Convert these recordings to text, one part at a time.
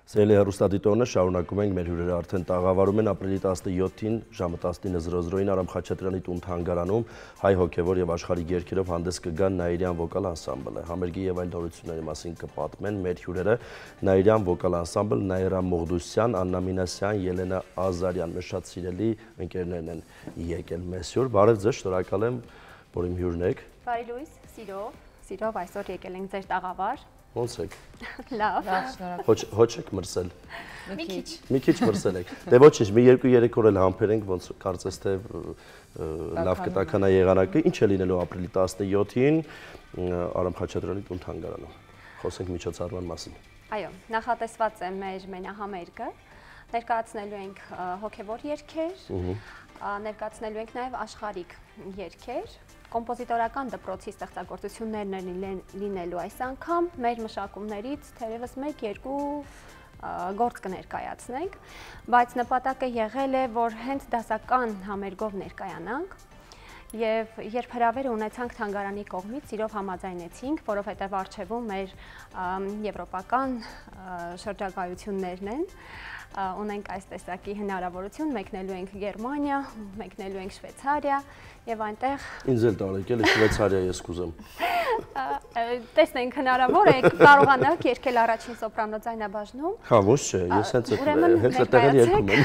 Սիրելի հեռուստադիտողներ, շարունակում ենք մեր հյուրերը արդեն տաղավարում են ապրիլի 17-ին ժամը 19:00-ին Արամ Խաչատրյանի տուն-թանգարանում հայ հոգևոր եւ աշխարհիկ երգերով հանդես կգան Նաիրյան վոկալ անսամբլը։ Համերգի եւ այլ նորությունների մասին կպատմեն մեր հյուրերը Նաիրյան վոկալ անսամբլ, Նաիրա Մողդուսյան, Աննա Մինասյան, Ելենա Ազարյան, մեր շատ սիրելի ընկերներն են եկել մեզ հյուր։ Բարև ձեզ, շնորհակալ եմ, որ իմ հյուրն եք։ Բարի լույս, սիրով այսօր եկել ենք ձեր տաղավար։ Ոնց եք։ Լավ։ Ոչ եք մրսել։ Մի քիչ մրսել եք։ Դե ոչինչ, մի 2-3 օր էլ համբերենք, ոնց կարծես թե լավ կտականա եղանակը, ինչ է լինելու ապրիլի 17-ին Արամ Խաչատրյանի տուն-թանգարանում։ Խոսենք միջոցառման մասին։ Այո, նախատեսված է մեր մենահամերգը։ Ներկայացնելու ենք հոգևոր երգեր, ներկայացնելու ենք նաև աշխարհիկ երգեր։ Կոմպոզիտորական դպրոցի ստեղծագործություններն են լինելու այս անգամ, մեր մշակումներից թերևս 1-2 գործ կներկայացնենք, բայց նպատակը եղել է, որ հենց դասական համերգով ներկայանանք եւ երբ հրավեր ունեցանք թանգարանի կողմից, սիրով համաձայնեցինք, որովհետեւ արժևում մեր եվրոպական շրջագայություններն են, ունենք այս տեսակի հնարավորություն, մեկնելու ենք Գերմանիա, մեկնելու ենք Շվեյցարիա եւ այնտեղ Ինձ էլ տարեք, էլի Շվեյցարիա ես կուզեմ։ Տեսնենք հնարավոր է, կարողանանք երգել առաջին սոպրանո ձայնաբաժնում։ Հա, ոչ չէ, ես հենց այդտեղ էլ երգում եմ։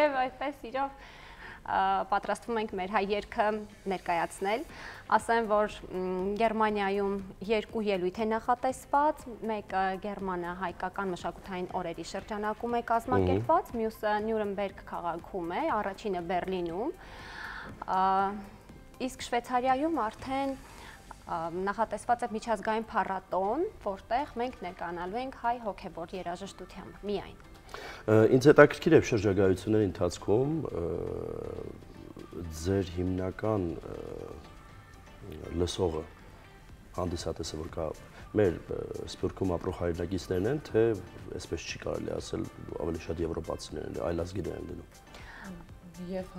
Եվ այդպես սիրով պատրաստվում ենք մեր հայ երգը ներկայացնել, ասեմ, որ Գերմանիայում 2 ելույթ է նախատեսված, մեկը Գերմանը հայկական մշակութային օրերի շրջանակում է կազմակերպված, մյուսը Նյուրնբերգ քաղաքում է, առաջինը Բերլինում, իսկ Շվեյցարիայում արդեն նախատեսված է միջազգային փառատոն, որտեղ մենք ներկայանալու ենք հայ հոգևոր երաժշտությամբ միայն։ Ինձ հետաքրքիր է շրջագայությունների ընթացքում ձեր հիմնական լսողը, հանդիսատեսը, որ կա մեր Սփյուռքում ապրող հայրենակիցներն են, թե այսպես չի կարելի ասել, ավելի շատ եվրոպացիներ են, այլազգիներ են լինում։ Եվ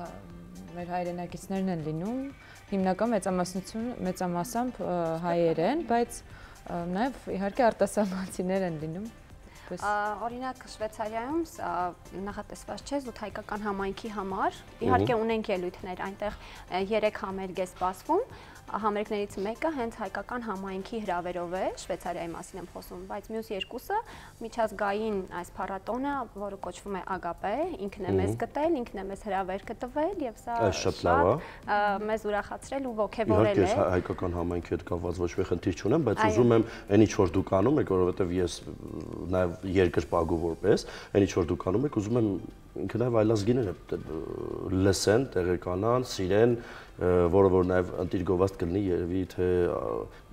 մեր հայրենակիցներն են լինում, հիմնական մեծամասամբ հայեր են, բայց նաև իհարկե արտասահմանցիներ են լինում։ Օրինակ Շվեյցարիայում նախատեսված չէ զուտ հայկական համայնքի համար, իհարկե ունենք ելույթներ, այնտեղ 3 համերգ է սպասվում, համերգներից մեկը հենց հայկական համայնքի հրավերով է, Շվեյցարիայի մասին եմ խոսում, բայց մյուս երկուսը միջազգային այս փառատոնը, որը կոչվում է Ագապե, ինքն է մեզ գտել, ինքն է մեզ հրավեր կտվել եւ սա շատ մեզ ուրախացրել ու ոգևորել է։ Իհարկե հայկական համայնքի հետ կապված ոչ մի խնդիր չունեմ, բայց ուզում եմ այն ինչ որ դուք անում եք, որովհետեւ ես նաեւ երկրպագու որպես, այն ինչ որ դուք անում եք, ուզում եմ ինքը նաև այլազգիները լսեն, տեղեկանան, սիրեն, որը որ նաև ընտիր գովազդ կլինի երևի թե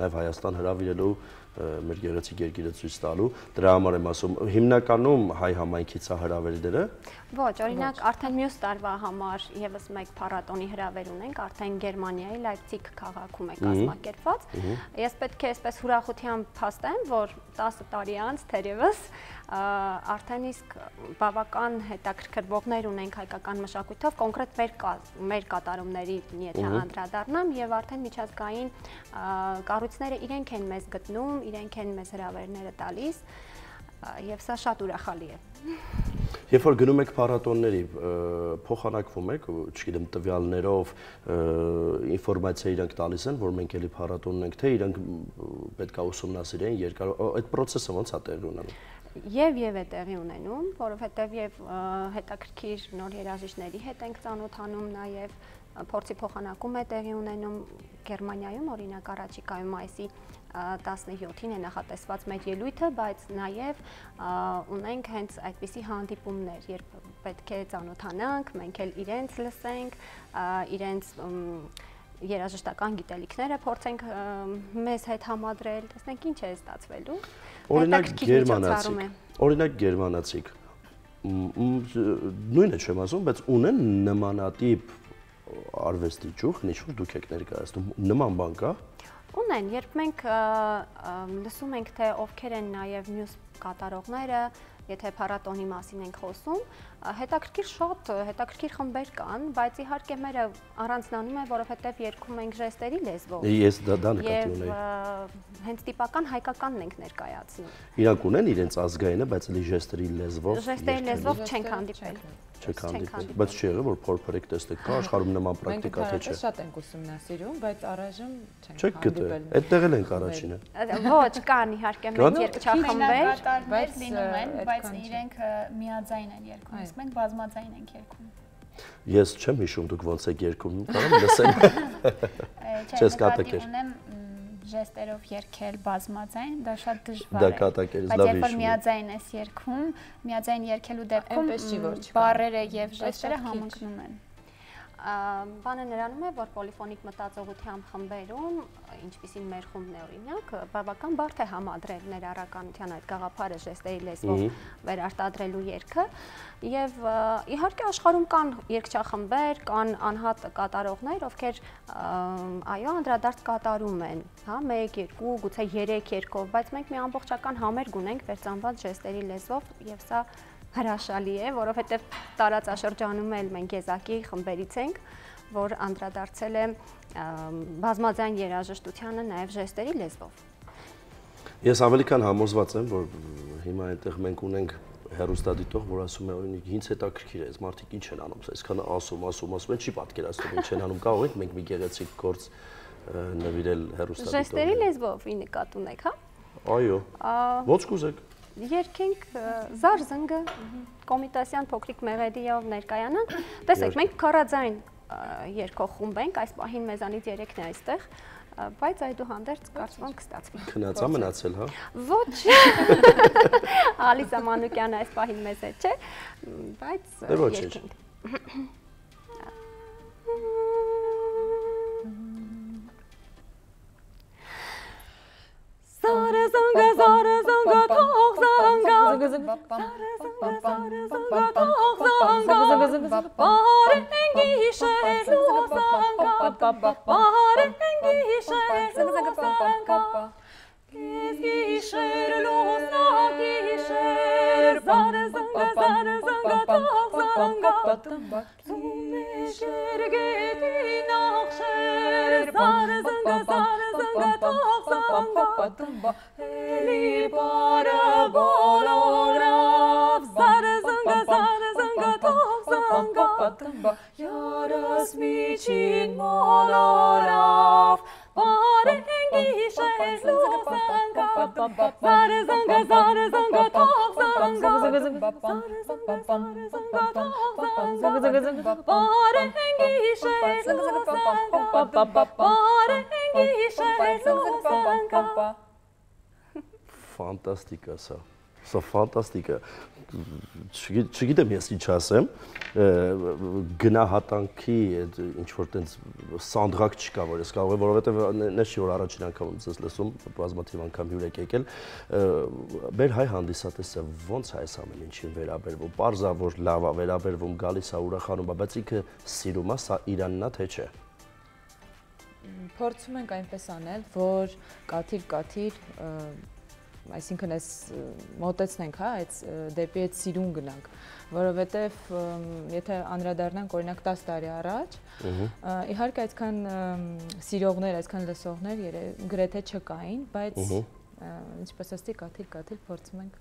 նաև Հայաստան հրավիրելու մեր գեղեցիկ երկիրը ցույց տալու, դրա համար եմ ասում, հիմնականում հայ համայնքից է հրավերները։ Ոչ, օրինակ արդեն մյուս տարվա համար եւս մեկ փառատոնի հրավեր ունենք, արդեն Գերմանիայի Լայպցիգ քաղաքում է կազմակերպված։ Ես պետք է այսպես ուրախությամբ փաստեմ, որ 10 տարի անց թերևս արդեն իսկ բավական հետաքրքրվողներ ունենք հայկական մշակույթով, կոնկրետ մեր կատարումների եթե անդրադառնամ եւ արդեն միջազգային կառույցները իրենք են մեզ գտնում, իրենք են մեզ հրավերները տալիս եւ սա շատ ուրախալի է։ Երբ որ գնում եք փառատոնների, փոխանակվում եք, չգիտեմ, տվյալներով ինֆորմացիա իրանք տալիս են, որ մենք էլի փառատոն ունենք, թե իրանք պետք է ուսումնասիրեն երկար, այդ process-ը ոնց է տեղի ունենում։ Եվ է տեղի ունենում, որովհետև եւ հետաքրքիր նոր երաժիշտների հետ ենք ծանոթանում, նաեւ փորձի փոխանակում է տեղի ունենում Գերմանիայում, օրինակ առաջիկայում մայիսի 17-ին է նախատեսված մեր ելույթը, բայց նաեւ ունենք հենց այդպիսի հանդիպումներ, երբ պետք է ծանոթանանք, մենք էլ իրենց լսենք, իրենց երաժշտական գիտելիքները փորձենք մեզ հետ համադրել, տեսնենք ինչ է ստացվելու։ Օրինակ գերմանացիք, նույնը չեմ ասում, բայց ունեն նմանատիպ արվեստի ճյուղ, ինչ որ դուք եք ներկայացնում, նման բան կա։ Ունեն, երբ մենք լսում ենք, թե ովքեր են նաև մյուս կատարողները, եթե փառատոնի մասին ենք խոսում, հետաքրքիր խմբեր կան, բայց իհարկե մերը առանձնանում է, որովհետև երգում ենք ժեստերի լեզվով։ Ես դա նկատի ունեի։ Եվ հենց տիպական հայկականն ենք ներկայացնում։ Իրանք ունեն իրենց ազգայինը, բայց էլի ժեստերի լեզվով։ Ժեստերի լեզվով չենք հանդիպել։ Չեք հանդիպել, բայց չի եղել, որ փորփրեք տեսեք, կա աշխարհում նման պրակտիկա թե չէ։ Մենք շատ ենք ուսումնասիրում, բայց առայժմ չենք հանդիպել։ Այդտեղ էլ ենք առաջինը։ Ոչ, կան իհարկե մենք երգչախմբեր, բայց լինում են, բայց իրենք միաձայն են երգում, իսկ մենք բազմաձայն ենք երգում։ Ես չեմ հիշում դուք ոնց եք երգում, կարող եմ լսել։ Չես կատակ էր։ Ժեստերով երգել բազմաձայն, դա շատ դժվար է։ Դա կատակ էր, բայց երբ որ միաձայն ես երգում, միաձայն երգելու դեպքում բառերը եւ ժեստերը համընկնում են։ Բանը նրանում է, որ պոլիֆոնիկ մտածողությամբ խմբերում, ինչպիսին մեր խումբն է օրինակ, բավական բարդ է համադրել ներառականության այդ գաղափարը ժեստերի լեզվով վերարտադրելու երգը, եւ իհարկե աշխարհում կան երգչախմբեր, կան անհատ կատարողներ, ովքեր այո, անդրադարձ կատարում են, հա, 1, 2, գուցե 3 երգով, բայց մենք մի ամբողջական համերգ ունենք վերծանված ժեստերի լեզվով եւ սա հրաշալի է, որովհետև տարածաշրջանում էլ մենք եզակի խմբերից ենք, որ անդրադարձել է բազմաձայն երաժշտությանը նաև ժեստերի լեզվով։ Ես ավելի քան համոզված եմ, որ հիմա այնտեղ մենք ունենք հեռուստադիտող, որ ասում է, օրինակ, ինձ հետաքրքիր է, այս մարդիկ ինչ են անում, այսքան ասում, են չի պատկերացնում ինչ են անում, կարող ենք մենք մի գեղեցիկ գործ նվիրել հեռուստադիտողին։ Ժեստերի լեզվով ի նկատ ունեք, հա։ Այո։ Ոնց կուզեք։ Երկենք Զարզնգը Կոմիտասյան փոքրիկ մեղեդիով ներկայանանք։ Տեսեք, մենք քարաձայն երգող խումբ ենք, այս պահին մեզանից 3-ն է այստեղ, բայց այդուհանդերձ կարծում եմ կստացվի։ Քնածա մնացել, հա։ Ոչ։ Ալիսա Մանուկյանը այս պահին մեզ հետ չէ, բայց երկենք։ Zara zanga tog zanga Barengi shelu zanga Barengi shelu zanga Kizgi shelu zanga Zara zanga tog zanga Zume shergeti nakhsher Zara zanga tog zanga Eli para boloraf Zara zanga tog zanga Yaras michin moloraf Barengi shelu zanga Zara zanga tog zanga Barengi shelu zanga Ֆանտաստիկա սա։ Սա ֆանտաստիկա։ Չգիտեմ ես ինչ ասեմ, գնահատանքի ինչ որ տենց սանդղակ չկա, որ ես կարող եմ, որովհետև նշի որ առաջին անգամ ես լսում, բազմաթիվ անգամ հյուր եք եկել, մեր հայ հանդիսատեսը ոնց է այս ամեն ինչին վերաբերվում, պարզա որ լավ է վերաբերվում, գալիս է ուրախանում, բայց ինքը սիրում է, սա իրանն է թե չէ։ Փորձում ենք այնպես անել, որ կաթիլ այսինքն այս մոտեցնենք, հա, այս դեպի այդ սիրուն գնանք, որովհետև եթե անդրադառնանք օրինակ 10 տարի առաջ, իհարկե այսքան սիրողներ, այսքան լսողներ գրեթե չկային, բայց ինչպես ասեցի, կաթիլ փորձում ենք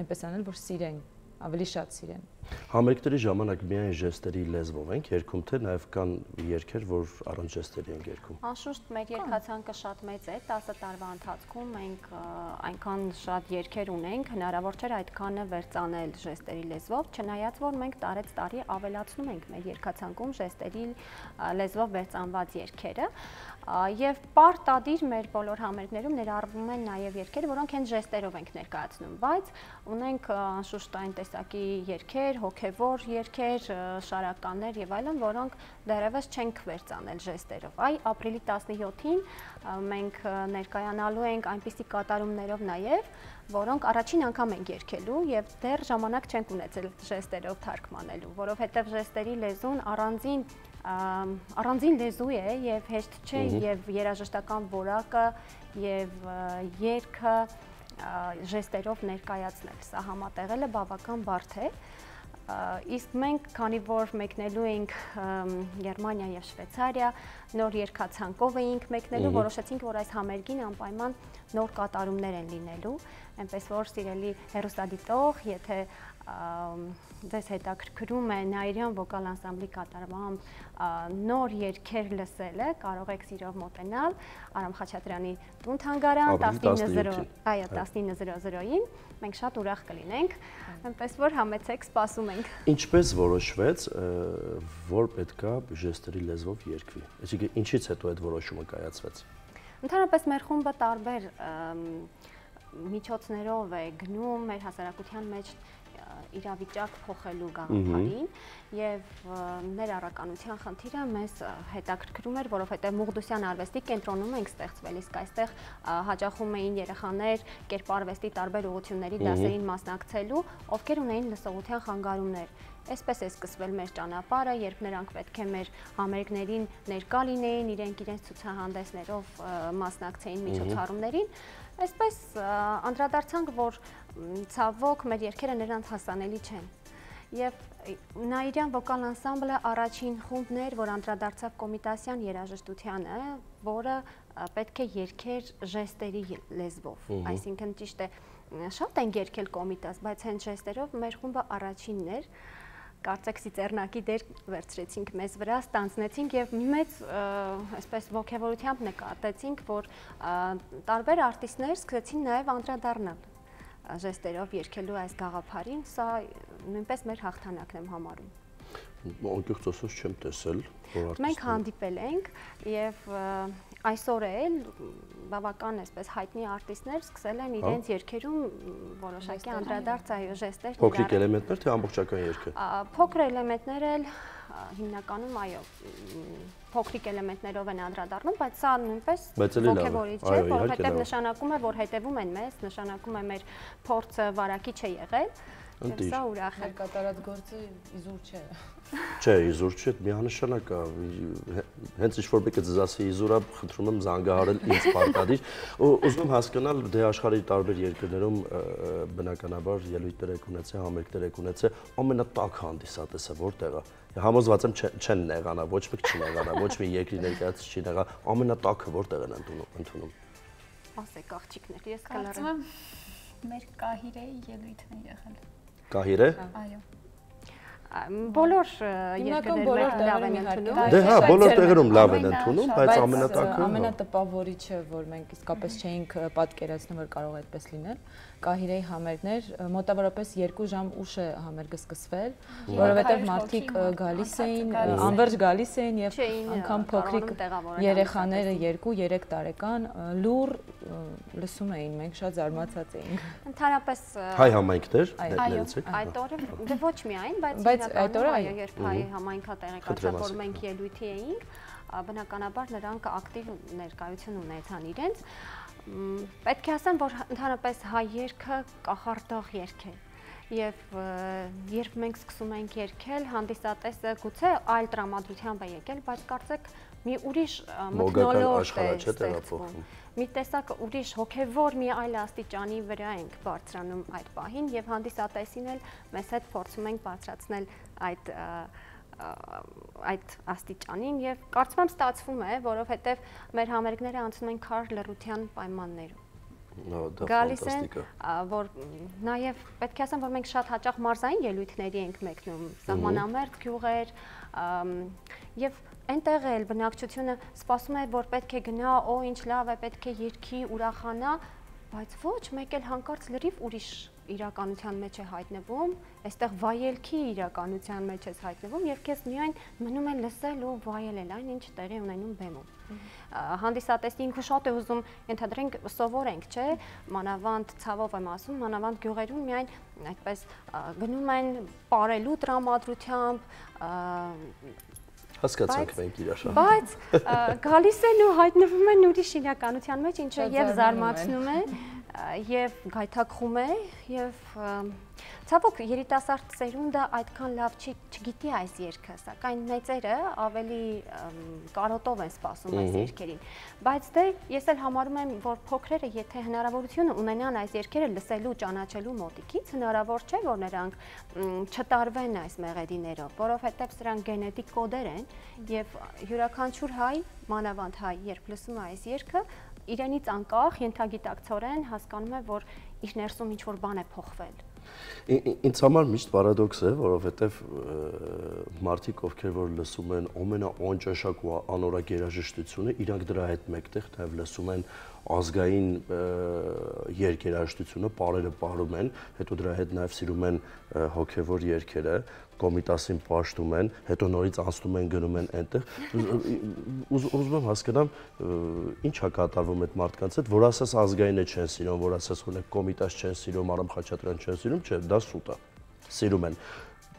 այնպես անել, որ սիրեն, ավելի շատ սիրեն։ Համերգների ժամանակ միայն ժեստերի լեզվով ենք երգում, թե նաև կան երգեր, որ առանց ժեստերի են երգում։ Անշուշտ մեր երգացանկը շատ մեծ է, 10 տարվա ընթացքում մենք այնքան շատ երգեր ունենք, հնարավոր չէր այդքանը վերծանել ժեստերի լեզվով, չնայած որ մենք տարեց տարի ավելացնում ենք մեր երգացանկում ժեստերի լեզվով վերծանված երգերը, եւ պարտադիր մեր բոլոր համերգներում ներառվում են նաեւ երգեր, որոնք հենց ժեստերով ենք ներկայացնում, բայց ունենք անշուշտ այն տեսակի երգեր, հոգևոր երգեր, շարականներ եւ այլն, որոնք դեռևս չենք վերծանել ժեստերով։ Այ ապրիլի 17-ին մենք ներկայանալու ենք այնպիսի կատարումներով նաեւ, որոնք առաջին անգամ ենք երգելու եւ դեռ ժամանակ չենք ունեցել ժեստերով թարգմանելու, որովհետեւ ժեստերի լեզուն առանձին լեզու է եւ հեշտ չէ եւ երաժշտական որակը եւ երգը ժեստերով ներկայացնել։ Սա համատեղելը բավական բարդ է։ Իսկ մենք, քանի որ մեկնելու էինք Գերմանիա եւ Շվեյցարիա, նոր երկաթցանկով էինք մեկնելու, որոշեցինք, որ այս համերգին անպայման նոր կատարումներ են լինելու, այնպես որ սիրելի հեռուստադիտող, եթե ձեզ հետաքրքրում է Նաիրյան վոկալ անսամբլի կատարմամբ նոր երգեր լսելը, կարող եք սիրով մոտենալ Արամ Խաչատրյանի տուն-թանգարան 19:00-ին, մենք շատ ուրախ կլինենք, այնպես որ համեցեք, սպասում ենք։ Ինչպես որոշվեց, որ պետքա ժեստերի լեզվով երգվի։ Այսինքն ինչից հետո այդ որոշումը կայացվեց։ Ընդհանրապես մեր խումբը տարբեր միջոցներով է գնում մեր հասարակության մեջ իրավիճակ փոխելու գաղափարին եւ ներառականության խնդիրը մեզ հետաքրքրում էր, որովհետեւ Մուղդուսյան արվեստի կենտրոնում ենք ստեղծվել, իսկ այստեղ հաճախում էին երեխաներ կերպարվեստի տարբեր ուղղությունների դասերին մասնակցելու, ովքեր ունեին լսողության խանգարումներ։ Այսպես է սկսվել մեր ճանապարհը, երբ նրանք պետք է մեր համերգներին ներկա լինեին, իրենց ցուցահանդեսներով մասնակցեին միջոցառումներին։ Այսպես անդրադարձանք, որ ցավոք մեր երգերը նրանց հասանելի չեն։ Եվ Նաիրյան վոկալ անսամբլը առաջին խումբն էր, որ անդրադարձավ կոմիտասյան երաժշտությանը, որը պետք է երգեր ժեստերի լեզվով։ Այսինքն ճիշտ է, շատ են երգել կոմիտաս, բայց հենց ժեստերով մեր խումբը առաջինն էր։ Կարծեք Սիծեռնակի դեր վերցրեցինք մեզ վրա, ստանձնեցինք եւ մեծ այսպես ողջավորությամբ նկատեցինք, որ տարբեր արտիստներ սկսեցին նաեւ անդրադառնալ ժեստերով երգելու այս գաղափարին, սա նույնպես մեր հաղթանակն եմ համարում։ Անկեղծ ասած չեմ տեսել, որ արտիստներ։ Մենք հանդիպել ենք եւ այսօր էլ բավական այսպես հայտնի արտիստներ սկսել են իրենց երգերում որոշակի անդրադարձ այո ժեստեր ներառել։ Փոքրիկ էլեմենտներ թե ամբողջական երգը։ Փոքր էլեմենտներ էլ հիմնականում այո փոքրիկ էլեմենտներով են անդրադառնում, բայց սա նույնպես ոգևորիչ չէ, որովհետև նշանակում է, որ հետևում են մեզ, նշանակում է մեր փորձը վարակիչ է եղել։ Եվ սա ուրախ է։ Կատարած գործը իզուր չէ։ Չէ, իզուր չէ, միանշանակ է։ Հենց ինչ-որ մեկը ձեզ ասի իզուր է, խնդրում եմ զանգահարել ինձ պարտադիր։ Ուզում եմ հասկանալ, դե աշխարհի տարբեր երկրներում բնականաբար ելույթներ եք ունեցել, համերգներ եք ունեցել, ամենատակ հանդիսատեսը որտեղ է։ Համոզված եմ չեն նեղանա, ոչ մեկ չնեղանա, ոչ մի երկրի ներկայացուցիչ չի նեղա, ամենատակը որտեղ են ընդունում։ Ասեք աղջիկներ, ես կարծում եմ մեր Կահիրեի ելույթն է եղել։ Կահիրե։ Այո։ Բոլոր երկրներում լավ են ընդունում։ Դե հա, բոլոր տեղերում լավ են ընդունում, բայց ամենատակը ամենատպավորիչը, որ մենք իսկապես չէինք պատկերացնում, որ կարող է այդպես լինել, Կահիրեի համերգներ, մոտավորապես 2 ժամ ուշ է համերգը սկսվել, որովհետև մարդիկ գալիս էին, անverջ գալիս էին եւ անգամ փոքրիկ երեխաները 2-3 տարեկան լուր լսում էին, մենք շատ զարմացած էինք։ Ընդհանրապես հայ համայնքներ ներեցեք։ Այդ օրը դե ոչ միայն, բայց այդ օրը այո, երբ հայ համայնքա տեղեկացավ, որ մենք ելույթի էինք, բնականաբար նրանք ակտիվ ներկայություն ունեցան իրենց։ Պետք է ասեմ, որ ընդհանրապես հայ երգը կախարդող երգ է եւ երբ մենք սկսում ենք երգել, հանդիսատեսը գուցե այլ տրամադրությամբ է եկել, բայց կարծեք մի ուրիշ մթնոլորտ է ստեղծվում։ Մի տեսակ ուրիշ հոգևոր մի այլ աստիճանի վրա ենք բարձրանում այդ պահին եւ հանդիսատեսին էլ մեզ հետ փորձում ենք բարձրացնել այդ աստիճանին եւ կարծում եմ ստացվում է, որովհետեւ մեր համերգները անցնում են քար լռության պայմաններում։ Գալիս են, որ նաեւ պետք է ասեմ, որ մենք շատ հաճախ մարզային ելույթների ենք մեկնում, սահմանամերձ գյուղեր եւ այնտեղ էլ բնակչությունը սպասում է, որ պետք է գնա, ինչ լավ է, պետք է երգի, ուրախանա, բայց ոչ մեկ էլ հանկարծ լրիվ ուրիշ իրականության մեջ է հայտնվում, այստեղ վայելքի իրականության մեջ է հայտնվում եւ քեզ միայն մնում է լսել ու վայելել այն, ինչ տեղի ունենում բեմում։ Հանդիսատեսը ինքը շատ է ուզում, ենթադրենք սովորենք, չէ՞, մանավանդ ցավով եմ ասում, մանավանդ գյուղերում միայն այդպես գնում են ապարելու տրամադրությամբ, հասկացանք մենք իրար։ Բայց գալիս են ու հայտնվում են ուրիշ իրականության մեջ, ինչը եւ զարմացնում է, եւ գայթակղում է, եւ Ցավոք երիտասարդ սերունդը այդքան լավ չգիտի այս երգը, սակայն մեծերը ավելի կարոտով են սպասում այս երգերին։ Բայց դե ես էլ համարում եմ, որ փոքրերը եթե հնարավորությունը ունենան այս երգերը լսելու, ճանաչելու մոտիկից, հնարավոր չէ, որ նրանք չտարվեն այս մեղեդիներով, որովհետև սրանք գենետիկ կոդեր են եւ յուրաքանչյուր հայ, մանավանդ հայ, երբ լսում է այս երգը, իրենից անկախ ենթագիտակցորեն հասկանում է, որ իր ներսում ինչ-որ բան է փոխվել։ Ինձ համար միշտ պարադոքս է, որովհետև մարդիկ, ովքեր որ լսում են ամենաանճաշակ ու անորակ երաժշտությունը, իրանք դրա հետ մեկտեղ նաև լսում են ազգային երգերաժշտությունը, պարերը պարում են, հետո դրա հետ նաև սիրում են հոգևոր երգերը, Կոմիտասին պաշտում են, հետո նորից անցնում են գնում են այնտեղ։ Ուզում եմ հասկանամ, ինչ է կատարվում այդ մարդկանց հետ, որ ասես ազգայինը չեն սիրում, որ ասես օրինակ Կոմիտաս չեն սիրում, Արամ Խաչատրյան չեն սիրում, չէ, դա սուտ է։ Սիրում են։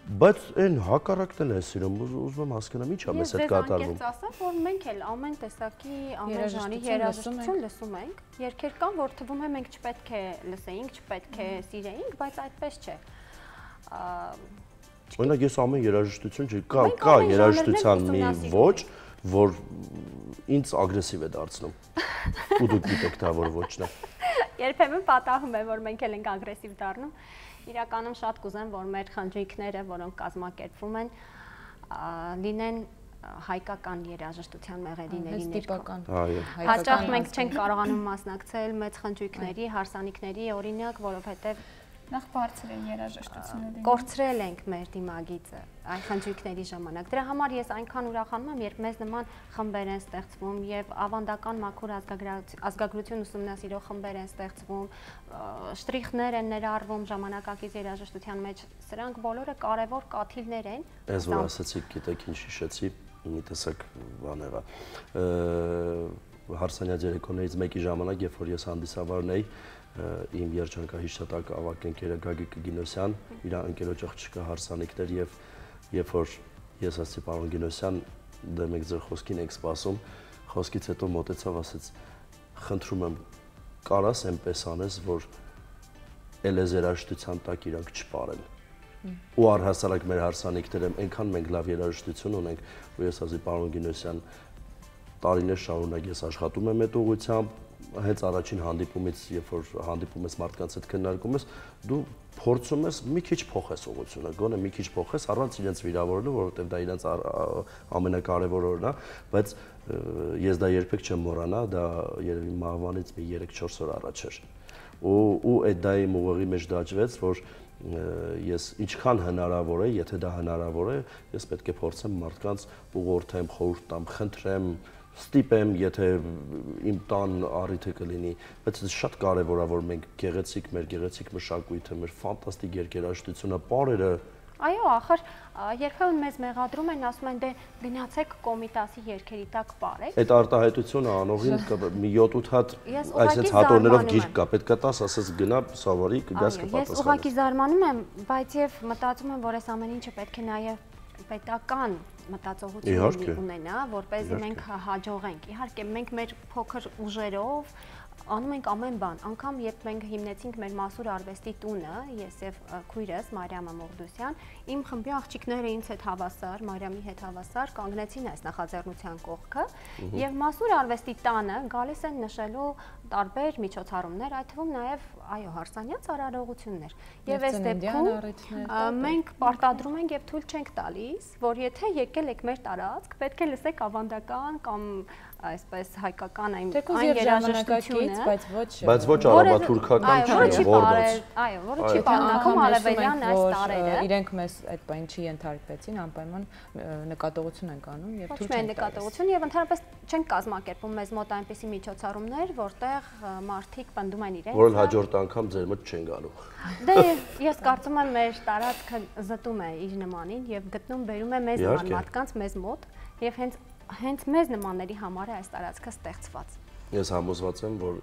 Բայց այն հակառակն է սիրում, ուզում եմ հասկանամ ինչ է մեզ հետ կատարվում։ Ես ասեմ, որ մենք էլ ամեն տեսակի, ամեն ժանրի երաժշտություն լսում ենք։ Երգեր կան, որ թվում է մենք չպետք է լսեինք, չպետք է սիրեինք, բայց այդպես չէ։ Օրինակ ես ամեն երաժշտություն կա երաժշտության մի ոճ, որ ինձ ագրեսիվ է դարձնում։ Ու դուք գիտեք դա որ ոճն է։ Երբեմն պատահում է, որ մենք էլ ենք ագրեսիվ դառնում։ Իրականում շատ կուզեմ, որ մեր խնջույքները, որոնք կազմակերպվում են, լինեն հայկական երաժշտության մեղեդիների ներքո։ Հաճախ մենք չենք կարողանում մասնակցել մեծ խնջույքների, հարսանիքների, օրինակ, որովհետև նախ բարձր է երաժշտությունը։ Կորցրել ենք մեր դիմագիծը այն խնջույքների ժամանակ։ Դրա համար ես այնքան ուրախանում եմ, երբ մեզ նման խմբեր են ստեղծվում եւ ավանդական մաքուր ազգագրություն ուսումնասիրող խմբեր են ստեղծվում, շտրիխներ են ներառվում ժամանակակից երաժշտության մեջ։ Սրանք բոլորը կարևոր կաթիլներ են։ Ես որ ասացիք, գիտեք ինչ հիշեցի, մի տեսակ բան եղա։ Հարսանյաց երեկոներից մեկի ժամանակ, երբ որ ես հանդիսավարն էի, իմ երջանկահիշատակ ավագ ընկերը Գագիկ Գինոսյան, իր ընկերոջ աղջկա հարսանիքներ եւ երբ որ ես ասացի պարոն Գինոսյան, դե մենք ձեր խոսքին ենք սպասում, խոսքից հետո մոտեցավ ասեց, խնդրում եմ, կարաս այնպես անես, որ էլեզերաշտության տակ իրանք չպարեն։ Ու առհասարակ մեր հարսանիքները այնքան մենք լավ երաժշտություն ունենք, որ ես ասացի պարոն Գինոսյան, տարիներ շարունակ ես աշխատում եմ այդ ուղղությամբ, հենց առաջին հանդիպումից, երբ որ հանդիպում ես մարդկանց հետ քննարկում ես, դու փորձում ես մի քիչ փոխես ուղղությունը, գոնե մի քիչ փոխես առանց իրենց վիրավորելու, որովհետև դա իրենց ամենակարևոր օրն է, բայց ես դա երբեք չեմ մոռանա, դա երևի մահվանից մի 3-4 օր առաջ էր։ Ու այդ դա իմ ուղեղի մեջ դաջվեց, որ ես ինչքան հնարավոր է, եթե դա հնարավոր է, ես պետք է փորձեմ մարդկանց ուղղորդեմ, խորհուրդ տամ, խնդրեմ, ստիպեմ, եթե իմ տան առիթը կլինի, բայց շատ կարևոր է, որ մենք գեղեցիկ, մեր գեղեցիկ մշակույթը, մեր ֆանտաստիկ երգերաժշտությունը, պարերը։ Այո, ախր երբեմն մեզ մեղադրում են, ասում են, դե գնացեք Կոմիտասի երգերի տակ պարեք։ Այդ արտահայտությունը անողին մի 7-8 հատ այսպես հատորներով գիրք կա, պետք է տաս, ասես գնա, սովորի, կգաս կպատասխանես։ Ես ուղղակի զարմանում եմ, բայց եւ մտածում եմ, որ այս ամեն ինչը պետք է նաեւ պետական մտածողություն ունենա, որպեսզի մենք հաջողենք։ Իհարկե, մենք մեր փոքր ուժերով անում ենք ամեն բան, անգամ երբ մենք հիմնեցինք մեր մասուր արվեստի տունը, ես եւ քույրս Մարիամա Մողդոսյան, իմ խմբի աղջիկները ինձ հետ հավասար, Մարիամի հետ հավասար կանգնեցին այս նախաձեռնության կողքը եւ մասուր արվեստի տանը գալիս են նշելու տարբեր միջոցառումներ, այդ թվում նաեւ այո հարսանյաց արարողություններ։ Եվ այս դեպքում մենք պարտադրում ենք եւ թույլ չենք տալիս, որ եթե եկել եք մեր տարածք, պետք է լսեք ավանդական կամ այսպես հայկական այն երաժշտությունը, բայց ոչ արաբաթուրքական չի, որոց։ Այո, որը չի պարունակում արևելյան այս տարերը։ Իրենք մեզ այդ բան չի ենթարկվեցին, անպայման նկատողություն ենք անում եւ թույլ չենք նկատողություն եւ ընդհանրապես չենք կազմակերպում մեզ մոտ այնպիսի միջոցառումներ, որտեղ մարդիկ պնդում են իրենց, որ հաջորդ անգամ ձեր մոտ չեն գալու։ Դե ես կարծում եմ մեր տարածքը զտում է իր նմանին եւ գտնում բերում է մեզ նման մարդկանց մեզ մոտ եւ հենց մեզ նմանների համար է այս տարածքը ստեղծված։ Ես համոզված եմ, որ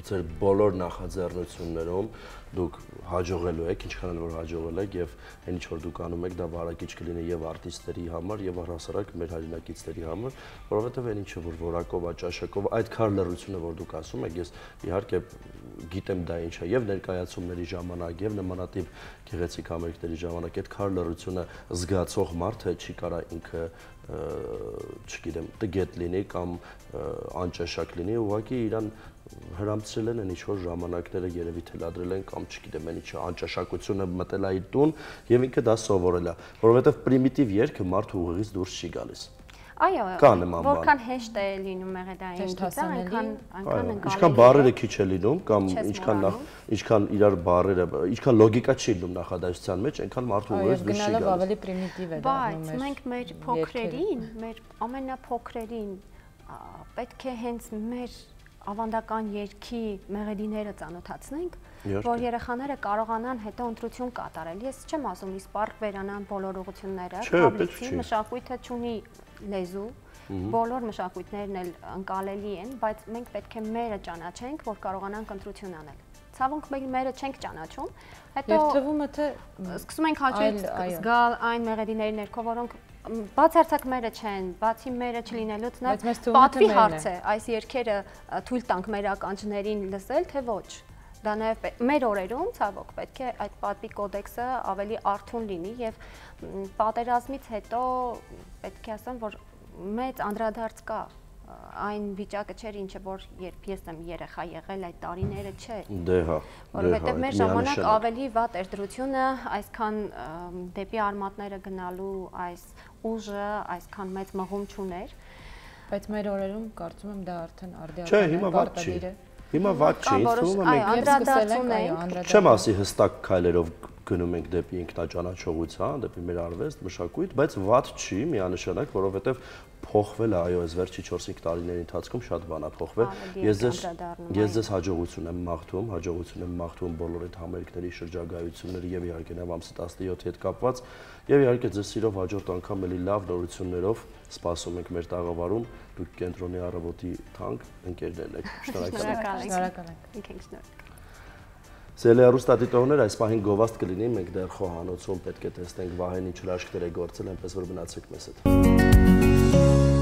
ձեր բոլոր նախաձեռնություններում դուք հաջողելու եք, ինչքան որ հաջողել եք եւ այն ինչ որ դուք անում եք, դա վարակիչ կլինի եւ արտիստերի համար եւ առհասարակ մեր հայրենակիցների համար, որովհետեւ այն ինչը որ որակով, աճաշակով, այդ քարլռությունը, որ դուք ասում եք, ես իհարկե գիտեմ դա ինչ է եւ ներկայացումների ժամանակ եւ նմանատիպ գեղեցիկ համերգների ժամանակ այդ քարլռությունը զգացող մարդը չի կարա ինքը չգիտեմ, տգետ լինի կամ անճաշակ լինի, ուղղակի իրան հրամցրել են ինչ-որ ժամանակները երևի թելադրել են կամ չգիտեմ, այն ինչը անճաշակությունը մտել է իր տուն եւ ինքը դա սովորել է, որովհետեւ պրիմիտիվ երգը մարդու ուղեղից դուրս չի գալիս։ Այո, որքան հեշտ է լինում եղեդային գիծը, այնքան ընկալելի։ Ինչքան բառերը քիչ է լինում կամ ինչքան իրար բառերը, ինչքան լոգիկա չի լինում նախադասության մեջ, այնքան մարդու ուղեղից դուրս չի գալիս։ Գնալով ավելի պրիմիտիվ է դառնում։ Բայց մենք մեր փոքրերին, մեր ամենափոքրերին պետք է հենց մեր ավանդական երգի մեղեդիները ծանոթացնենք, որ երեխաները կարողանան հետո ընտրություն կատարել։ Ես չեմ ասում իսպառ վերանան բոլոր ուղղությունները, հավլիցի մշակույթը ունի լեզու, բոլոր մշակույթներն էլ ընկալելի են, բայց մենք պետք է մերը ճանաչենք, որ կարողանանք ընտրություն անել։ Ցավոք մենք մերը չենք ճանաչում, հետո թվում է թե սկսում ենք հաճույք զգալ այն մեղեդիների ներքո, որոնք բացարձակ մերը չեն, բացի մերը չլինելուց նաև պատվի հարց է, այս երգերը թույլ տանք մեր ականջներին լսել, թե ոչ։ Դա նաև մեր օրերում ցավոք պետք է այդ պատվի կոդեքսը ավելի արթուն լինի եւ պատերազմից հետո պետք է ասեմ, որ մեծ անդրադարձ կա այն վիճակը չէր, ինչը որ երբ ես եմ երեխա եղել այդ տարիները չէր։ Դե հա։ Որովհետև մեր ժամանակ ավելի վատ էր դրությունը, այսքան դեպի արմատները գնալու այս ուժը, այսքան մեծ մղում չուներ։ Բայց մեր օրերում կարծում եմ դա արդեն արդյունավետ է։ Հիմա ված չի, թվում է մենք անդրադարձում ենք։ Չեմ ասի հստակ քայլերով գնում ենք դեպի ինքնաճանաչողության, դեպի մեր արվեստ, մշակույթ, բայց ված չի միանշանակ, որովհետև փոխվել է, այո, այս վերջի 4-5 տարիների ընթացքում շատ բան է փոխվել։ Ես ձեզ հաջողություն եմ մաղթում բոլոր այդ համերգների շրջագայությունների եւ իհարկե նաեւ ամսի 17-ի հետ կապված եւ իհարկե ձեզ սիրով հաջորդ անգամ էլի լավ նորություններով սպասում ենք մեր տաղավարում։ Դուք կենտրոնի առավոտի թանկ ընկերներն եք։ Շնորհակալ ենք։ Ինքն շնորհակալ։ Սիրելի հեռուստադիտողներ, այս պահին գովազդ կլինի, մենք դեռ խոհանոցում պետք է տեսնենք Վահենի հրաշքները գործել, այնպես որ մնացեք մեզ հետ։